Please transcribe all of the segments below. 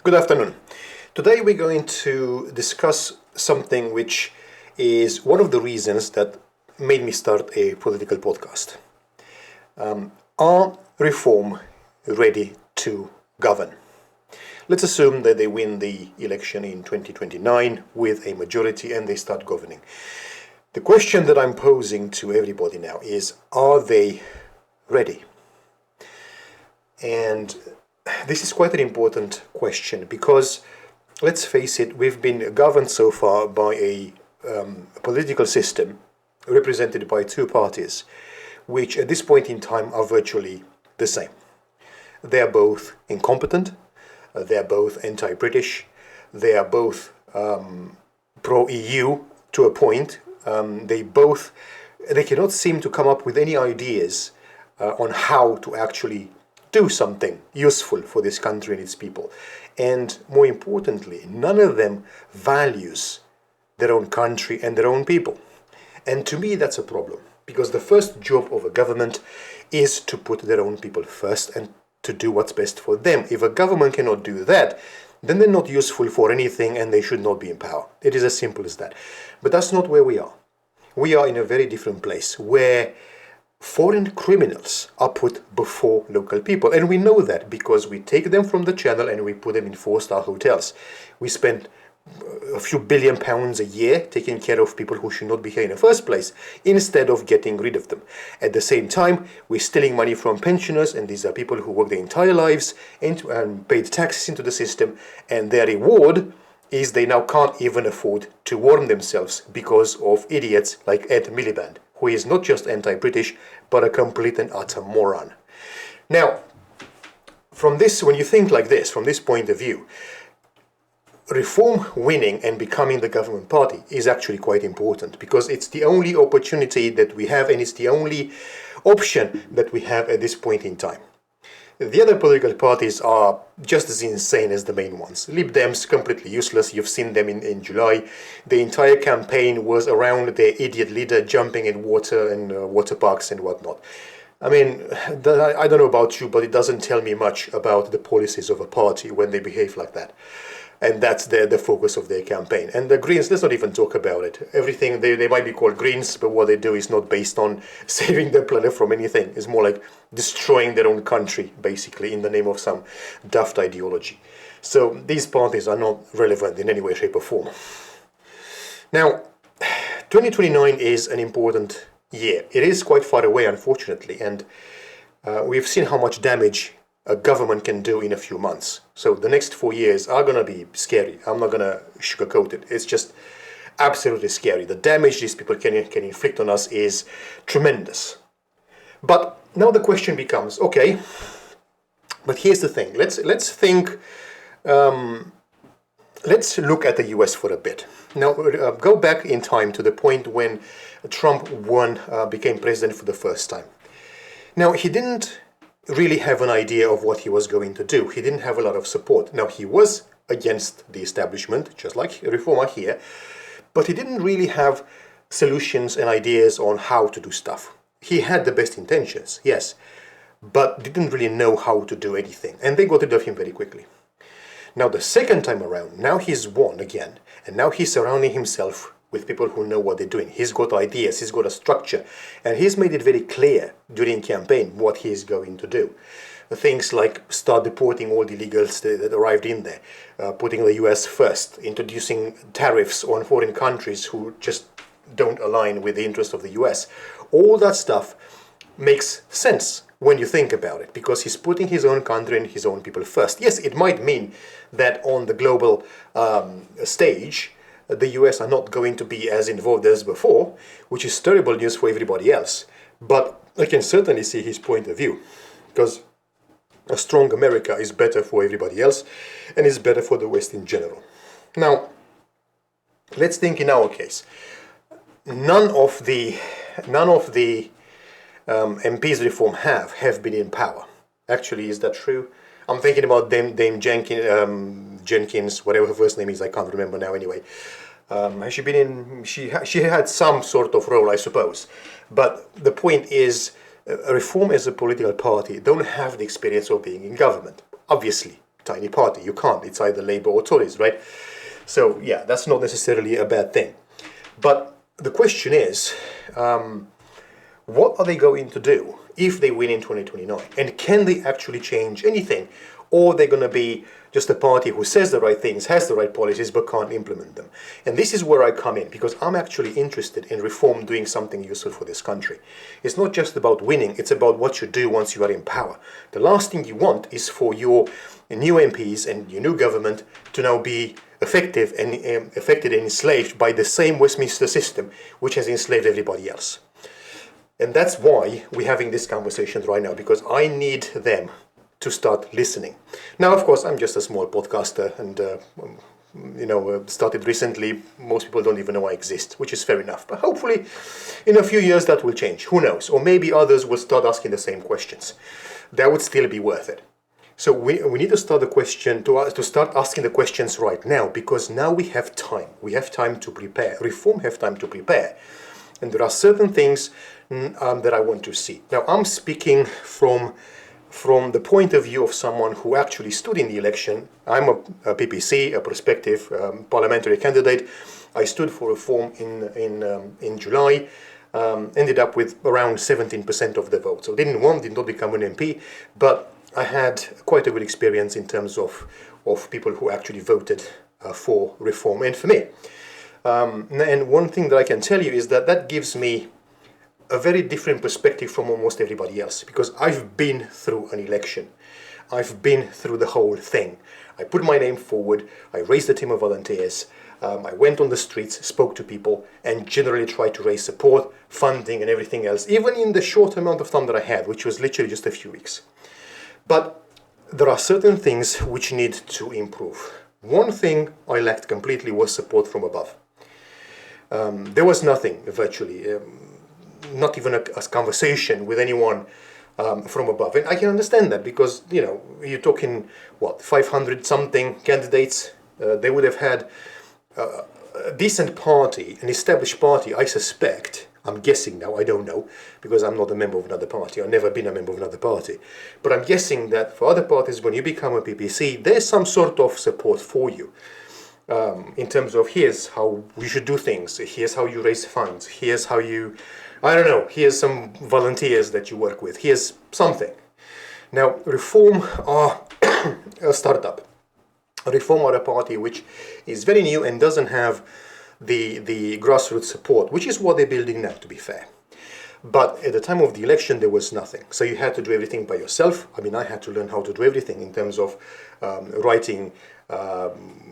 Good afternoon. Today we're going to discuss something which is one of the reasons that made me start a political podcast. Are Reform ready to govern? Let's assume that they win the election in 2029 with a majority and they start governing. The question that I'm posing to everybody now is, are they ready? And this is quite an important question because, let's face it, we've been governed so far by a political system represented by two parties, which at this point in time are virtually the same. They are both incompetent, they are both anti-British, they are both pro-EU to a point. They cannot seem to come up with any ideas on how to actually do something useful for this country and its people. And more importantly, none of them values their own country and their own people. And to me, that's a problem, because the first job of a government is to put their own people first and to do what's best for them. If a government cannot do that, then they're not useful for anything and they should not be in power. It is as simple as that. But that's not where we are. We are in a very different place where foreign criminals are put before local people. And we know that because we take them from the channel and we put them in four-star hotels. We spend a few billion pounds a year taking care of people who should not be here in the first place, instead of getting rid of them. At the same time, we're stealing money from pensioners, and these are people who work their entire lives and paid taxes into the system, and their reward is they now can't even afford to warm themselves because of idiots like Ed Miliband, who is not just anti-British, but a complete and utter moron. Now, from this, when you think like this, from this point of view, Reform winning and becoming the government party is actually quite important, because it's the only opportunity that we have and it's the only option that we have at this point in time. The other political parties are just as insane as the main ones. Lib Dems, completely useless. You've seen them in July. The entire campaign was around their idiot leader jumping in water and water parks and whatnot. I mean, I don't know about you, but it doesn't tell me much about the policies of a party when they behave like that. And that's the focus of their campaign. And the Greens, let's not even talk about it. Everything, they might be called Greens, but what they do is not based on saving the planet from anything. It's more like destroying their own country, basically, in the name of some daft ideology. So these parties are not relevant in any way, shape or form. Now, 2029 is an important year. It is quite far away, unfortunately, and we've seen how much damage a government can do in a few months. So the next 4 years are going to be scary. I'm not going to sugarcoat it. It's just absolutely scary. The damage these people can inflict on us is tremendous. But now the question becomes, okay, but here's the thing. Let's look at the US for a bit. Now, go back in time to the point when Trump became president for the first time. Now, he didn't really have an idea of what he was going to do. He didn't have a lot of support. Now, he was against the establishment, just like Reformer here, but he didn't really have solutions and ideas on how to do stuff. He had the best intentions, yes, but didn't really know how to do anything, and they got rid of him very quickly. Now, the second time around, now he's won again, and now he's surrounding himself with people who know what they're doing. He's got ideas, he's got a structure, and he's made it very clear during campaign what he's going to do. Things like start deporting all the illegals that arrived in there, putting the US first, introducing tariffs on foreign countries who just don't align with the interest of the US. All that stuff makes sense when you think about it, because he's putting his own country and his own people first. Yes, it might mean that on the global stage, the US are not going to be as involved as before, which is terrible news for everybody else. But I can certainly see his point of view, because a strong America is better for everybody else and is better for the West in general. Now, let's think in our case. None of the MPs Reform have been in power. Actually, is that true? I'm thinking about Dame Jenkins, whatever her first name is, I can't remember now anyway. Has she been in? She had some sort of role, I suppose. But the point is, Reform as a political party don't have the experience of being in government, obviously. tiny party. You can't. It's either Labour or Tories, right? So yeah, that's not necessarily a bad thing. But the question is, what are they going to do if they win in 2029? And can they actually change anything? Or they're going to be just a party who says the right things, has the right policies, but can't implement them. And this is where I come in, because I'm actually interested in reform doing something useful for this country. It's not just about winning, it's about what you do once you are in power. The last thing you want is for your new MPs and your new government to now be affected and enslaved by the same Westminster system which has enslaved everybody else. And that's why we're having this conversation right now, because I need them to start listening. Now, of course, I'm just a small podcaster and, started recently. Most people don't even know I exist, which is fair enough. But hopefully, in a few years, that will change. Who knows? Or maybe others will start asking the same questions. That would still be worth it. So we need to start start asking the questions right now, because now we have time. We have time to prepare. Reform have time to prepare. And there are certain things that I want to see. Now, I'm speaking from the point of view of someone who actually stood in the election. I'm a PPC, a prospective parliamentary candidate. I stood for reform in July, ended up with around 17% of the vote. So did not become an MP, but I had quite a good experience in terms of people who actually voted for reform and for me. And one thing that I can tell you is that gives me a very different perspective from almost everybody else, because I've been through an election. I've been through the whole thing. I put my name forward, I raised a team of volunteers, I went on the streets, spoke to people, and generally tried to raise support, funding, and everything else, even in the short amount of time that I had, which was literally just a few weeks. But there are certain things which need to improve. One thing I lacked completely was support from above. There was nothing, virtually, not even a conversation with anyone from above. And I can understand that, because, you're talking, 500 something candidates. They would have had a decent party, an established party, I suspect. I'm guessing now, I don't know, because I'm not a member of another party. I've never been a member of another party. But I'm guessing that for other parties, when you become a PPC, there's some sort of support for you. In terms of, here's how we should do things, here's how you raise funds, here's how you, here's some volunteers that you work with, here's something. Now, Reform are a startup. Reform are a party which is very new and doesn't have the grassroots support, which is what they're building now, to be fair. But at the time of the election, there was nothing. So you had to do everything by yourself. I had to learn how to do everything in terms of writing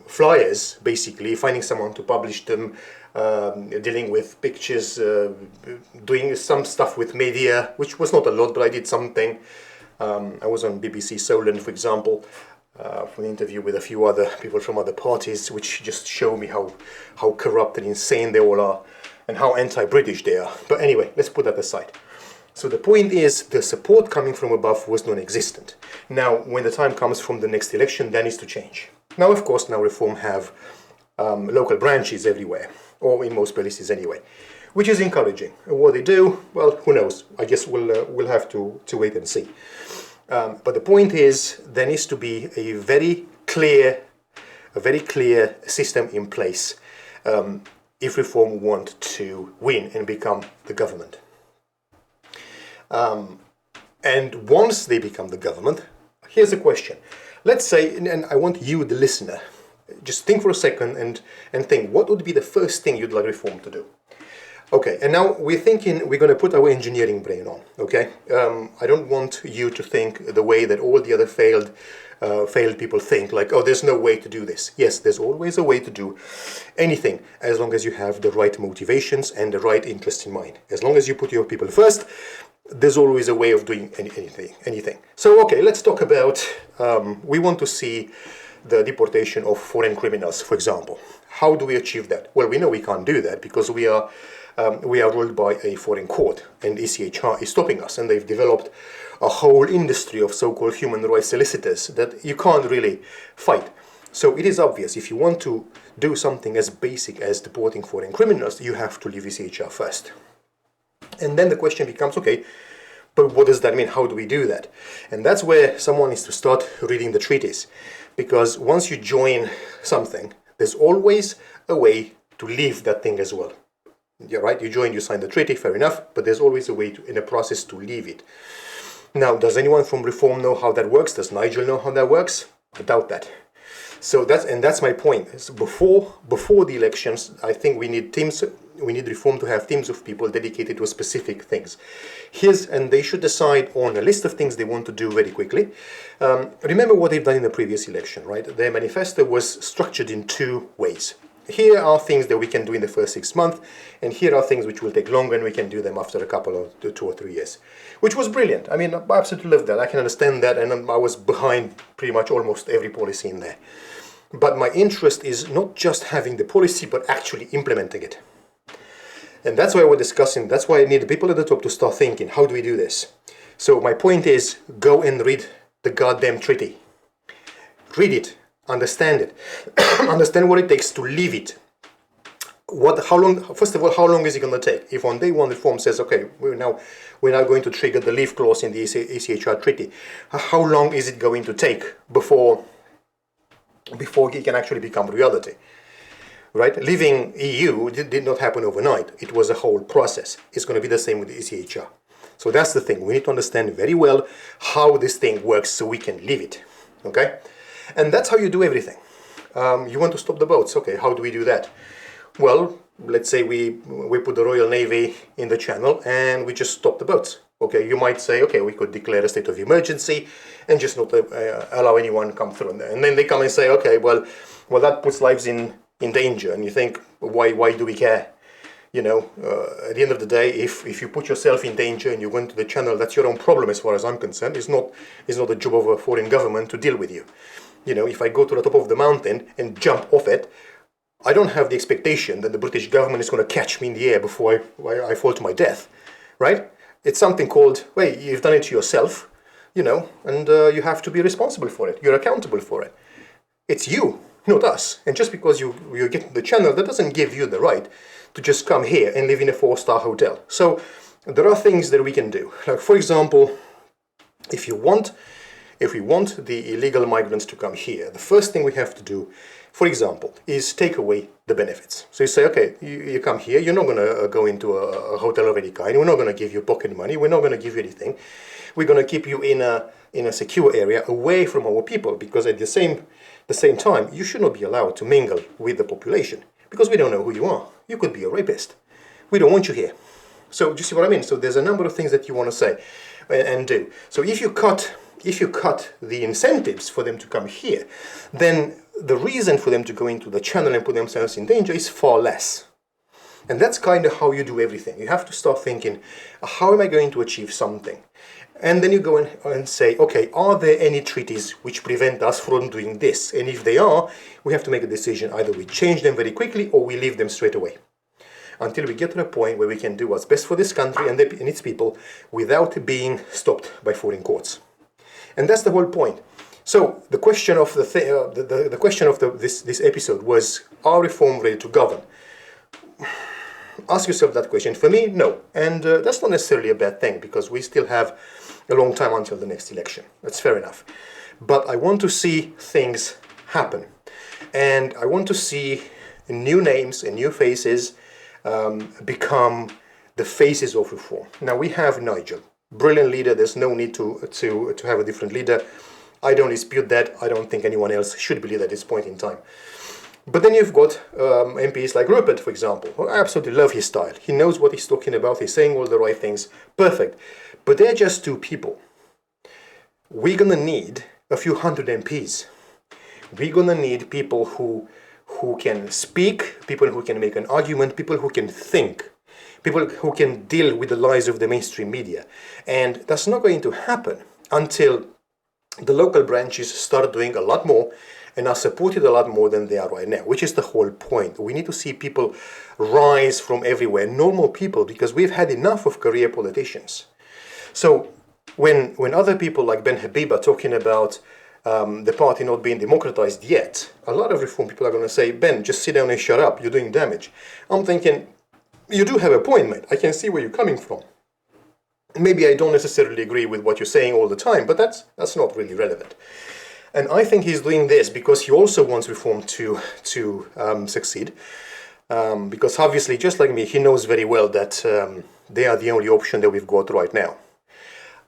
flyers, basically, finding someone to publish them, dealing with pictures, doing some stuff with media, which was not a lot, but I did something. I was on BBC Solent, for example, for an interview with a few other people from other parties, which just show me how corrupt and insane they all are, and how anti-British they are. But anyway, let's put that aside. So the point is, the support coming from above was non-existent. Now, when the time comes from the next election, that needs to change. Now, of course, Reform have local branches everywhere, or in most places anyway, which is encouraging. What they do, well, who knows? I guess we'll have to wait and see. But the point is, there needs to be a very clear system in place if Reform want to win and become the government. And once they become the government, here's the question. Let's say, and I want you, the listener, just think for a second and think, what would be the first thing you'd like Reform to do? Okay, and now we're thinking we're going to put our engineering brain on, okay? I don't want you to think the way that all the other failed people think, like, oh, there's no way to do this. Yes, there's always a way to do anything, as long as you have the right motivations and the right interest in mind. As long as you put your people first, there's always a way of doing anything. So, okay, let's talk about, we want to see the deportation of foreign criminals, for example. How do we achieve that? Well, we know we can't do that because we are ruled by a foreign court, and ECHR is stopping us, and they've developed a whole industry of so-called human rights solicitors that you can't really fight. So it is obvious, if you want to do something as basic as deporting foreign criminals, you have to leave ECHR first. And then the question becomes, okay, But what does that mean? How do we do that? And that's where someone needs to start reading the treaties. Because once you join something, there's always a way to leave that thing as well. You're right, you join, you sign the treaty, fair enough, but there's always a way in a process to leave it. Now, does anyone from Reform know how that works? Does Nigel know how that works? I doubt that. So that's my point. So before the elections, I think we need teams. We need Reform to have teams of people dedicated to specific things. And they should decide on a list of things they want to do very quickly. Remember what they've done in the previous election, right? Their manifesto was structured in two ways. Here are things that we can do in the first 6 months, and here are things which will take longer, and we can do them after a couple of 2 or 3 years, which was brilliant. I mean, I absolutely loved that. I can understand that, and I was behind pretty much almost every policy in there. But my interest is not just having the policy, but actually implementing it. And that's why we're discussing, that's why I need the people at the top to start thinking, how do we do this? So my point is, go and read the goddamn treaty. Read it. Understand it. Understand what it takes to live it. First of all, how long is it going to take? If on day one Reform says, okay, we're now going to trigger the leave clause in the ECHR treaty, how long is it going to take before it can actually become reality? Right? Leaving EU did not happen overnight. It was a whole process. It's going to be the same with the ECHR. So that's the thing. We need to understand very well how this thing works so we can live it. Okay? And that's how you do everything. You want to stop the boats. Okay, how do we do that? Well, let's say we put the Royal Navy in the channel and we just stop the boats. Okay, you might say, okay, we could declare a state of emergency and just not allow anyone come through. And then they come and say, okay, well, that puts lives in danger. And you think, why do we care? You know, at the end of the day, if you put yourself in danger and you went to the channel, that's your own problem as far as I'm concerned. It's not the job of a foreign government to deal with you. You know, if I go to the top of the mountain and jump off it, I don't have the expectation that the British government is going to catch me in the air before I fall to my death, right? It's something called, wait, you've done it to yourself, you know, and you have to be responsible for it. You're accountable for it. It's you, not us. And just because you get to the channel, that doesn't give you the right to just come here and live in a 4-star hotel. So there are things that we can do. Like, for example, if we want the illegal migrants to come here, the first thing we have to do, for example, is take away the benefits. So you say, okay, you come here, you're not going to go into a hotel of any kind. We're not going to give you pocket money. We're not going to give you anything. We're going to keep you in a secure area away from our people, because at the same time, you should not be allowed to mingle with the population because we don't know who you are. You could be a rapist. We don't want you here. So do you see what I mean? So there's a number of things that you want to say and do. So if you cut the incentives for them to come here, then the reason for them to go into the channel and put themselves in danger is far less. And that's kind of how you do everything. You have to start thinking, how am I going to achieve something? And then you go and say, okay, are there any treaties which prevent us from doing this? And if they are, we have to make a decision. Either we change them very quickly or we leave them straight away, until we get to a point where we can do what's best for this country and its people without being stopped by foreign courts. And that's the whole point. So the question of this episode was, are Reform ready to govern? Ask yourself that question. For me, no. And that's not necessarily a bad thing, because we still have a long time until the next election. That's fair enough. But I want to see things happen. And I want to see new names and new faces become the faces of Reform. Now we have Nigel. Brilliant leader. There's no need to have a different leader. I don't dispute that. I don't think anyone else should be leader at this point in time. But then you've got MPs like Rupert, for example. I absolutely love his style. He knows what he's talking about. He's saying all the right things. Perfect. But they're just two people. We're going to need a few hundred MPs. We're going to need people who can speak, people who can make an argument, people who can think, people who can deal with the lies of the mainstream media. And that's not going to happen until the local branches start doing a lot more and are supported a lot more than they are right now, which is the whole point. We need to see people rise from everywhere, normal people, because we've had enough of career politicians. So when other people like Ben Habib are talking about the party not being democratized yet, a lot of Reform people are going to say, Ben, just sit down and shut up, you're doing damage. I'm thinking, you do have a point, mate. I can see where you're coming from. Maybe I don't necessarily agree with what you're saying all the time, but that's not really relevant. And I think he's doing this because he also wants reform to succeed. Because obviously, just like me, he knows very well that they are the only option that we've got right now.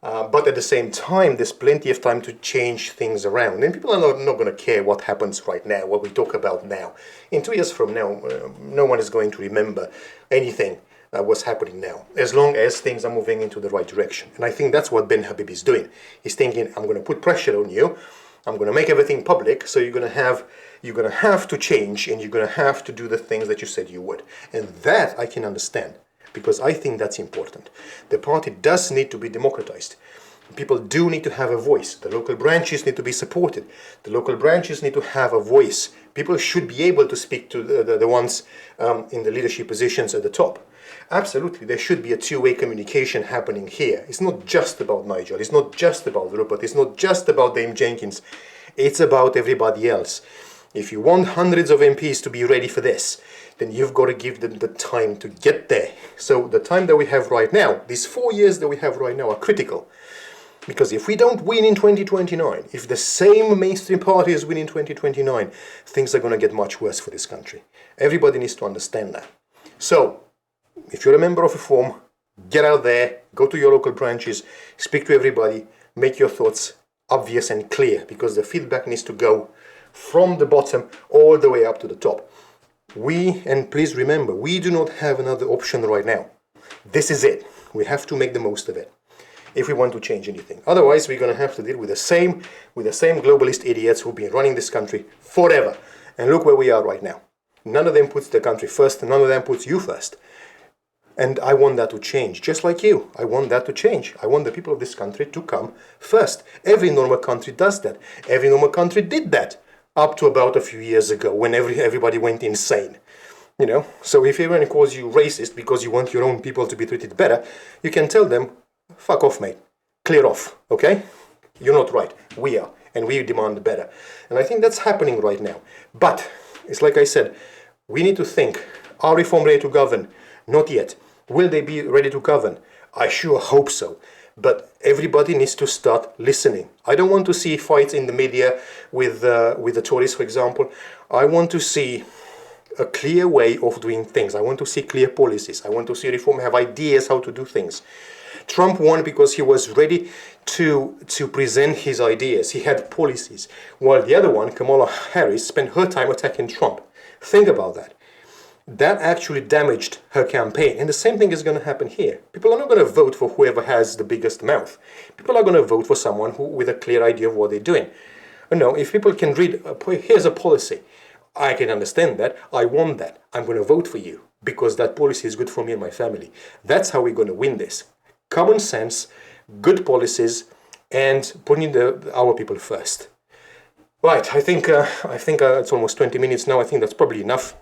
But at the same time, there's plenty of time to change things around. And people are not going to care what happens right now, what we talk about now. In 2 years from now, no one is going to remember anything what's happening now, as long as things are moving into the right direction. And I think that's what Ben Habib is doing. He's thinking, I'm going to put pressure on you, I'm going to make everything public, so you're going to have to change, and you're going to have to do the things that you said you would. And that I can understand, because I think that's important. The party does need to be democratized. People do need to have a voice. The local branches need to be supported. The local branches need to have a voice. People should be able to speak to the ones in the leadership positions at the top. Absolutely, there should be a two-way communication happening here. It's not just about Nigel, it's not just about Rupert, it's not just about Dame Jenkins, it's about everybody else. If you want hundreds of MPs to be ready for this, then you've got to give them the time to get there. So the time that we have right now, these 4 years that we have right now are critical. Because if we don't win in 2029, if the same mainstream parties win in 2029, things are going to get much worse for this country. Everybody needs to understand that. So, if you're a member of Reform, get out there, go to your local branches, speak to everybody, make your thoughts obvious and clear, because the feedback needs to go from the bottom all the way up to the top. And please remember, we do not have another option right now. This is it. We have to make the most of it if we want to change anything. Otherwise, we're going to have to deal with the same globalist idiots who've been running this country forever. And look where we are right now. None of them puts the country first, and none of them puts you first. And I want that to change, just like you. I want that to change. I want the people of this country to come first. Every normal country does that. Every normal country did that up to about a few years ago when everybody went insane. You know, so if anyone calls you racist because you want your own people to be treated better, you can tell them, fuck off, mate. Clear off, okay? You're not right. We are. And we demand better. And I think that's happening right now. But, it's like I said, we need to think, are Reform ready to govern? Not yet. Will they be ready to govern? I sure hope so. But everybody needs to start listening. I don't want to see fights in the media with the Tories, for example. I want to see a clear way of doing things. I want to see clear policies. I want to see Reform have ideas how to do things. Trump won because he was ready to present his ideas. He had policies. While the other one, Kamala Harris, spent her time attacking Trump. Think about that. That actually damaged her campaign. And the same thing is going to happen here. People are not going to vote for whoever has the biggest mouth. People are going to vote for someone with a clear idea of what they're doing. No, if people can read, here's a policy. I can understand that. I want that. I'm going to vote for you because that policy is good for me and my family. That's how we're going to win this. Common sense, good policies, and putting our people first. Right, I think it's almost 20 minutes now. I think that's probably enough.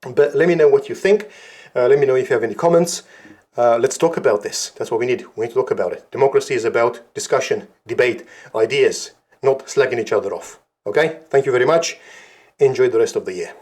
But let me know what you think. Let me know if you have any comments. Let's talk about this. That's what we need. We need to talk about it. Democracy is about discussion, debate, ideas, not slagging each other off. Okay? Thank you very much. Enjoy the rest of the year.